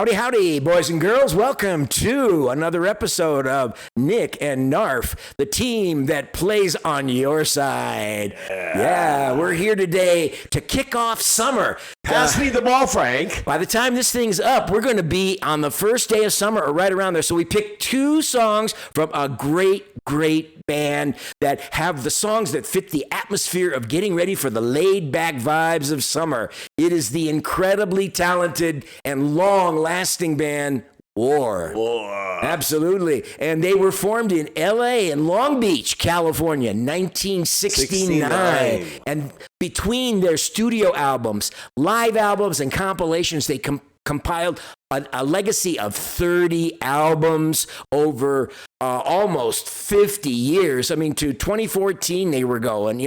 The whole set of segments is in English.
Howdy, howdy, boys and girls. Welcome to another episode of Nick and Knarf, the team that plays on your side. Yeah, we're here today to kick off summer. Pass me the ball, Frank. By the time this thing's up, we're going to be on the first day of summer or right around there. So we picked two songs from a great band that have the songs that fit the atmosphere of getting ready for the laid-back vibes of summer. It is the incredibly talented and long-lasting band War. Absolutely. And they were formed in L.A. and Long Beach, California, 1969. And between their studio albums, live albums, and compilations, they compiled a legacy of 30 albums over almost 50 years. I mean, to 2014 they were going,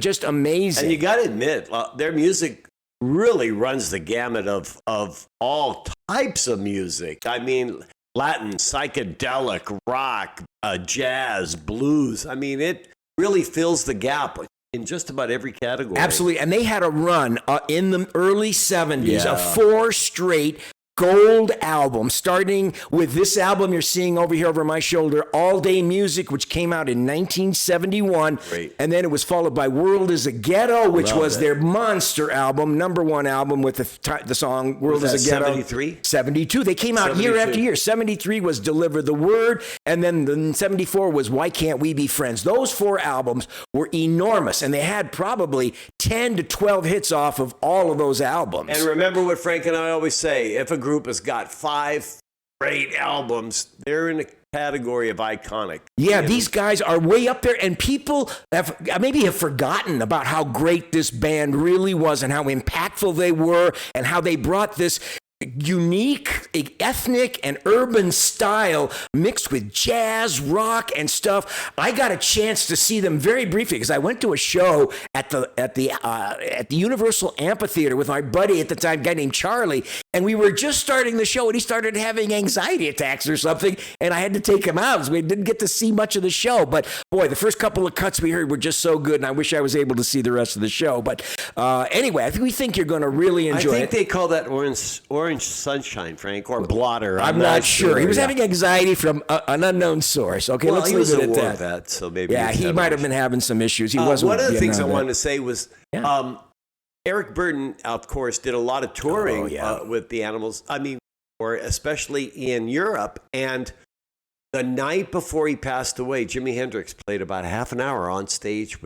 just amazing. And you got to admit, their music really runs the gamut of all types of music. I mean, Latin, psychedelic, rock, jazz, blues. I mean, it really fills the gap in just about every category. Absolutely. And they had a run in the early 70s of 4 straight gold albums, starting with this album you're seeing over here over my shoulder, Alldaymusic, which came out in 1971. Great. And then it was followed by World is a Ghetto, which was their monster album, #1 album with the song World is a Ghetto. 73? 72. They came out 72. year after year. 73 was Deliver the Word, and then 74 was Why Can't We Be Friends. Those 4 albums were enormous, and they had probably 10 to 12 hits off of all of those albums. And remember what Frank and I always say, if a group has got 5 great albums, they're in a category of iconic. Yeah, these guys are way up there, and people have forgotten about how great this band really was and how impactful they were and how they brought this unique ethnic and urban style mixed with jazz, rock, and stuff. I got a chance to see them very briefly because I went to a show at the Universal Amphitheater with my buddy at the time, a guy named Charlie, and we were just starting the show, and he started having anxiety attacks or something, and I had to take him out, so we didn't get to see much of the show. But boy, the first couple of cuts we heard were just so good, and I wish I was able to see the rest of the show. But anyway, we think you're going to really enjoy it. I think they call that orange sunshine, Frank, or blotter. I'm not sure. He was having anxiety from an unknown source. Okay, well, let's leave it at that. Vet, so maybe he might have been having some issues. He wasn't. One of the things I wanted to say was Eric Burdon, of course, did a lot of touring with the Animals. I mean, or especially in Europe. And the night before he passed away, Jimi Hendrix played about half an hour on stage.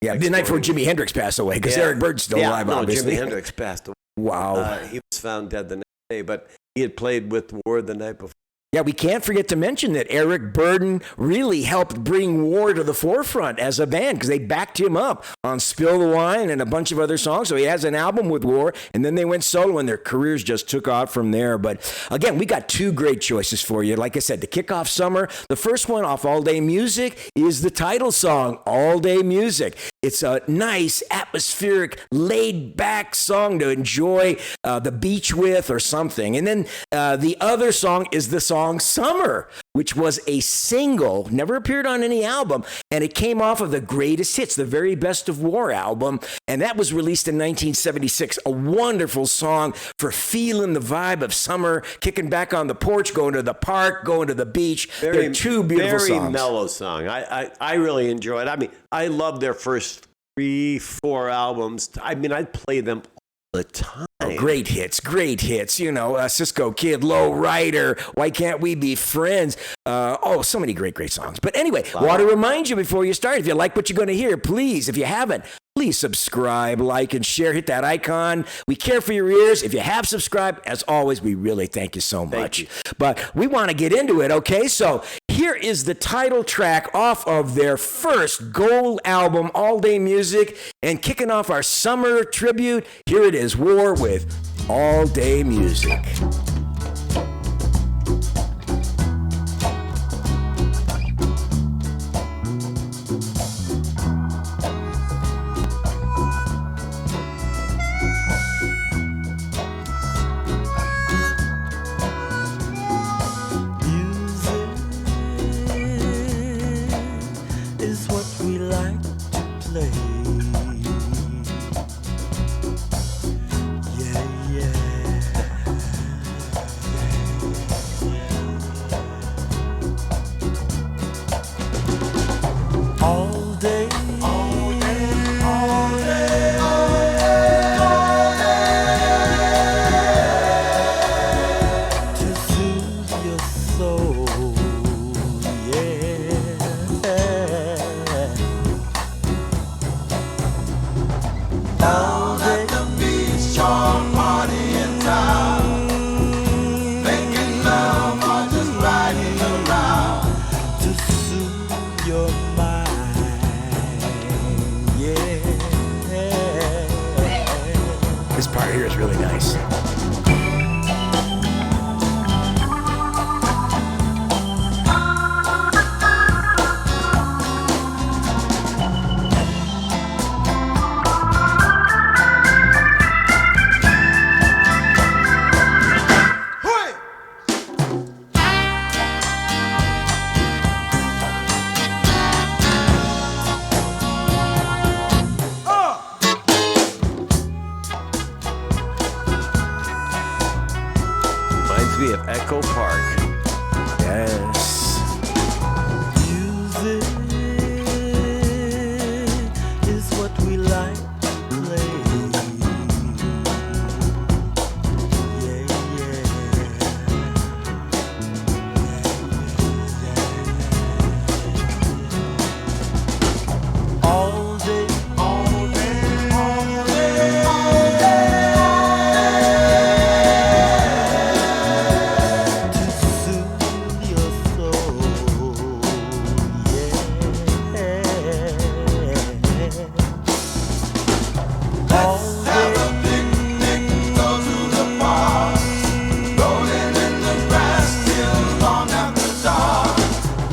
The night before Jimi Hendrix passed away, because Eric Burdon's still alive, obviously. Jimi Hendrix passed away. Wow. He was found dead the next day, but he had played with War the night before. Yeah, we can't forget to mention that Eric Burdon really helped bring War to the forefront as a band because they backed him up on Spill the Wine and a bunch of other songs. So he has an album with War, and then they went solo, and their careers just took off from there. But again, we got 2 great choices for you. Like I said, to kick off summer, the first one off Alldaymusic is the title song, Alldaymusic. It's a nice, atmospheric, laid-back song to enjoy the beach with or something. And then the other song is the song Summer, which was a single, never appeared on any album, and it came off of the Greatest Hits, the very Best of War album, and that was released in 1976. A wonderful song for feeling the vibe of summer, kicking back on the porch, going to the park, going to the beach. They're 2 beautiful songs. Very mellow song. I really enjoy it. I mean, I love their first 3-4 albums. I mean, I'd play them all the time. Oh, great hits. Cisco Kid, Low Rider, Why Can't We Be Friends? So many great songs. But anyway, want to remind you before you start, if you like what you're going to hear, please, if you haven't, please subscribe, like, and share. Hit that icon. We care for your ears. If you have subscribed, as always, we really thank you so much. You. But we want to get into it, okay? So here is the title track off of their first gold album, Alldaymusic, and kicking off our summer tribute, here it is, War with Alldaymusic. Park. Yes. Music is what we like to play. Yeah, yeah. All day, all day, all day, all day to soothe your soul. Yeah. All day.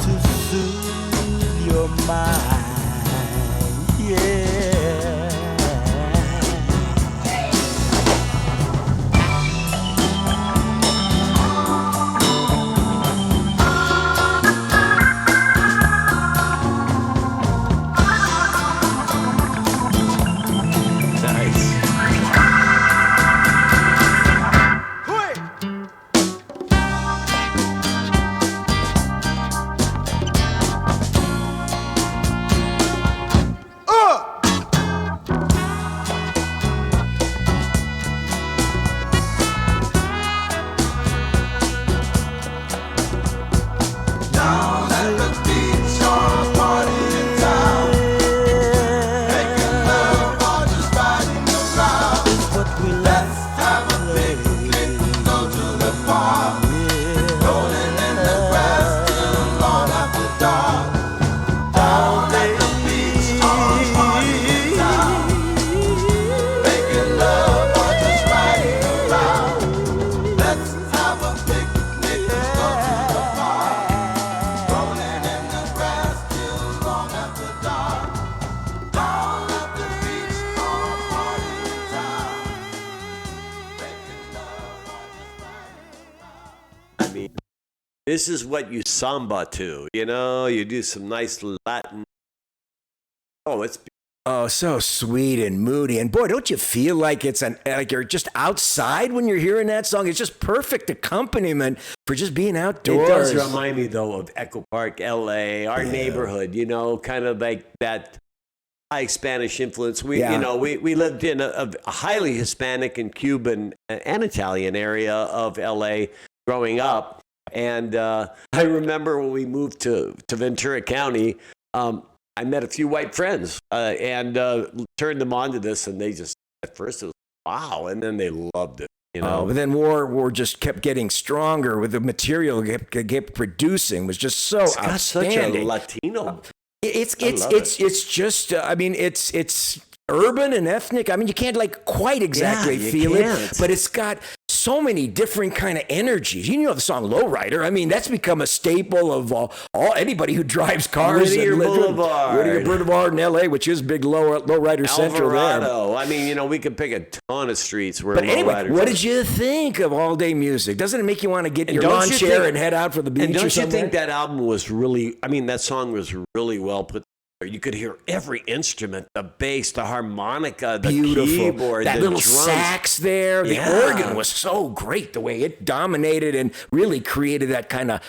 To soothe your mind, yeah. Nice. It's what we like to play. All day. I mean, this is what you samba to. You know, you do some nice Latin. Oh, it's Oh, so sweet and moody. And boy, don't you feel like like you're just outside when you're hearing that song? It's just perfect accompaniment for just being It outdoors. does remind me, though, of Echo Park, LA, our neighborhood, you know, kind of like that high Spanish influence. We, Yeah. you know, we lived in a highly Hispanic and Cuban and Italian area of LA growing up. And I remember when we moved to Ventura County, I met a few white friends and turned them on to this. And they just, at first, it was wow. And then they loved it. You know, But then war just kept getting stronger with the material it kept producing was just so it's got such a outstanding. Latino. It's love just I mean it's urban and ethnic. I mean you can't like quite exactly you feel can't. it, but it's got so many different kind of energies. You know the song Lowrider. I mean that's become a staple of all anybody who drives cars. Whittier and Boulevard. Whittier Boulevard in L.A., which is big lowrider central there. Alvarado. I mean, you know, we could pick a ton of streets where But anyway, lowriders what are. did you think of All Day Music? Doesn't it make you want to get And your don't lawn you chair think- and head out for the beach And or don't you something? think that album was really, I mean, that song was really well put together. You could hear every instrument, the bass, the harmonica, the Beautiful. keyboard, that the little drums. sax there. The Yeah. organ was so great the way it dominated and really created that kind of,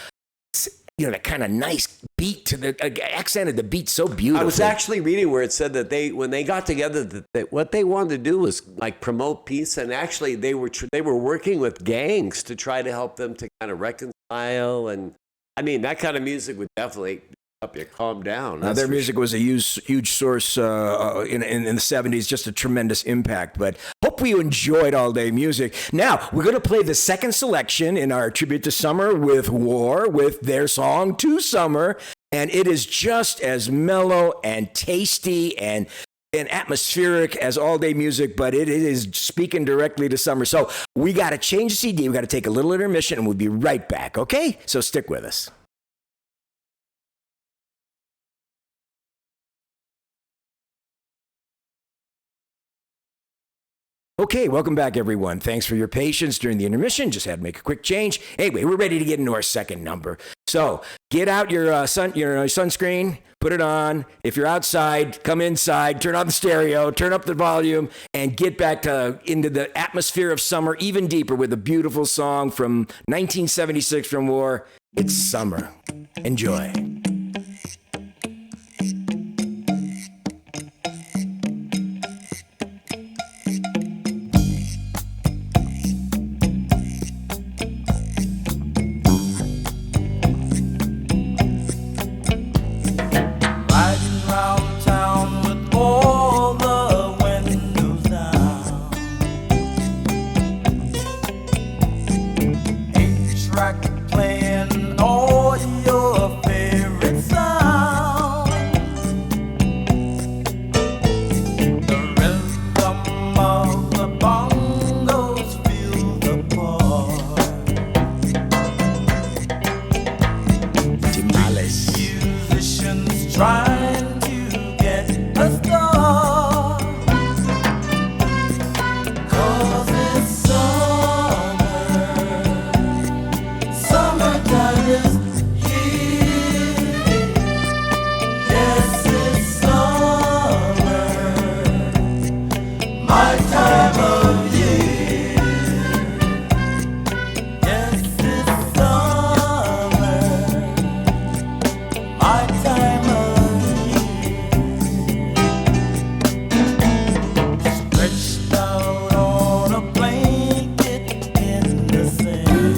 that kind of nice beat to the accented the beat so beautifully. I was actually reading where it said that when they got together, that what they wanted to do was like promote peace, and actually they were working with gangs to try to help them to kind of reconcile. And I mean, that kind of music would definitely help you calm down. That's their for music was a huge source in the 70s, just a tremendous impact. But hope you enjoyed All Day Music. Now, we're going to play the second selection in our tribute to summer with War, with their song To Summer. And it is just as mellow and tasty and atmospheric as All Day Music, but it is speaking directly to summer. So we got to change the CD. We got to take a little intermission, and we'll be right back, okay? So stick with us. Okay, welcome back, everyone. Thanks for your patience during the intermission. Just had to make a quick change. Anyway, we're ready to get into our second number. So, get out your sunscreen, put it on. If you're outside, come inside, turn on the stereo, turn up the volume, and get back into the atmosphere of summer even deeper with a beautiful song from 1976 from War. It's Summer. Enjoy. Playing all your favorite sounds. The rhythm of the bongos fill the part. Timbales. Musicians trying to get a start. 'Cause it's summer. Summertime is here. Yes, it's summer. My time of year. Yes, it's summer. My time of year. Stretched out on a blanket in the sand.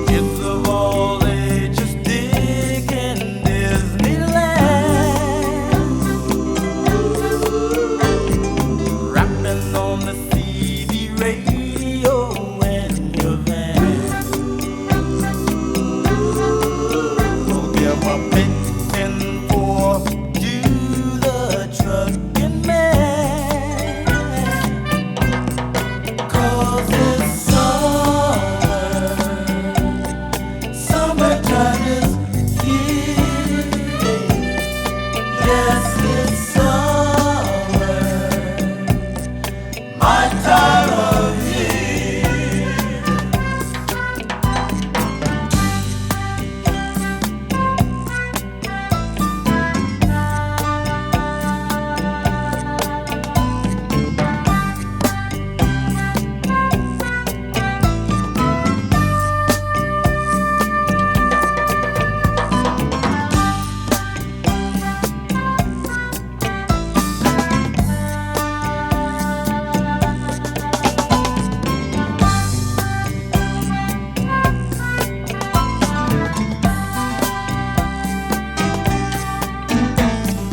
Kids of all ages digging Disneyland. Rapping on the CD radio in your van. We'll give a big 10-4 to the trucking man. 'Cause it's summer. Summertime is here. Yes, it's summer. My time of year.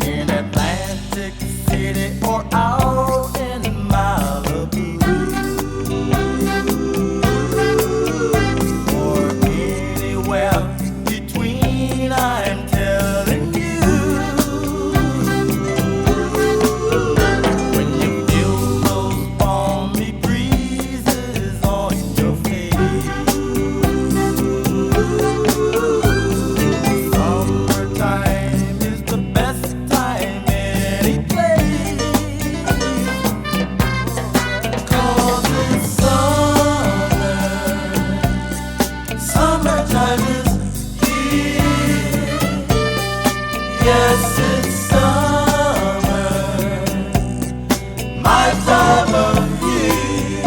In Atlantic City or out in Malibu, or anywhere between, I'm telling you. When you feel those balmy breezes on your face, summertime is the best time any place. 'Cause it's summer. Summertime is here. Yes, it's summer. My time of year.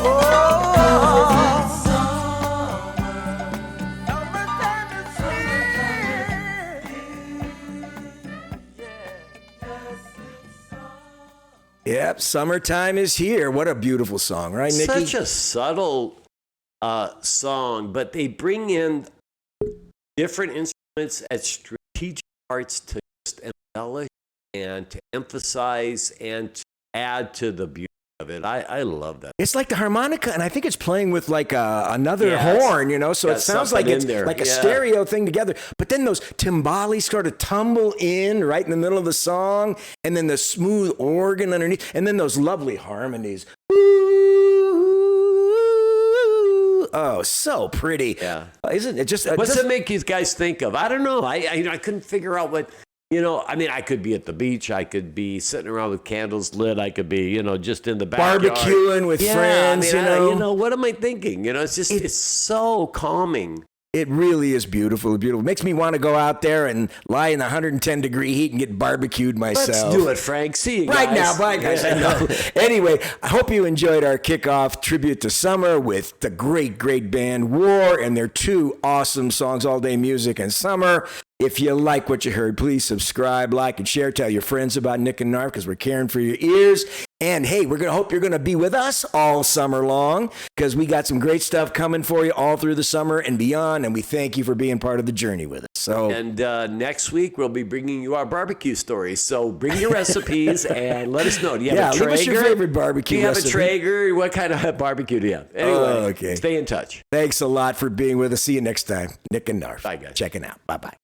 Oh, it's summer. Summertime is here. Yes, it's summer. Yep, Summertime is here. What a beautiful song, right, Nikki? Such a subtle song, but they bring in different instruments at strategic parts to just embellish and to emphasize and to add to the beauty of it. I love that. It's like the harmonica, and I think it's playing with like another Yes. horn, so Got it sounds like something it's in there. like a Yeah. stereo thing together. But then those timbales sort of tumble in right in the middle of the song, and then the smooth organ underneath, and then those lovely harmonies. Oh, so pretty. Yeah. Isn't it just... What's it make you guys think of? I don't know. I couldn't figure out what You know, I mean, I could be at the beach. I could be sitting around with candles lit. I could be, you know, just in the backyard. Barbecuing with friends, you know, what am I thinking? You know, it's just, it's so calming. It really is beautiful, beautiful. Makes me want to go out there and lie in the 110-degree heat and get barbecued myself. Let's do it, Frank. See you guys. Right now, bye, guys. I know. Anyway, I hope you enjoyed our kickoff tribute to summer with the great, great band War and their two awesome songs, All Day Music and Summer. If you like what you heard, please subscribe, like, and share. Tell your friends about Nick and Knarf because we're caring for your ears. And hey, we're going to hope you're going to be with us all summer long because we got some great stuff coming for you all through the summer and beyond. And we thank you for being part of the journey with us. So, and next week, we'll be bringing you our barbecue stories. So bring your recipes and let us know. Do you have a Traeger? Leave us your favorite barbecue Do you have recipe? a Traeger? What kind of barbecue do you have? Anyway, okay. Stay in touch. Thanks a lot for being with us. See you next time. Nick and Knarf. Bye, guys. Checking out. Bye-bye.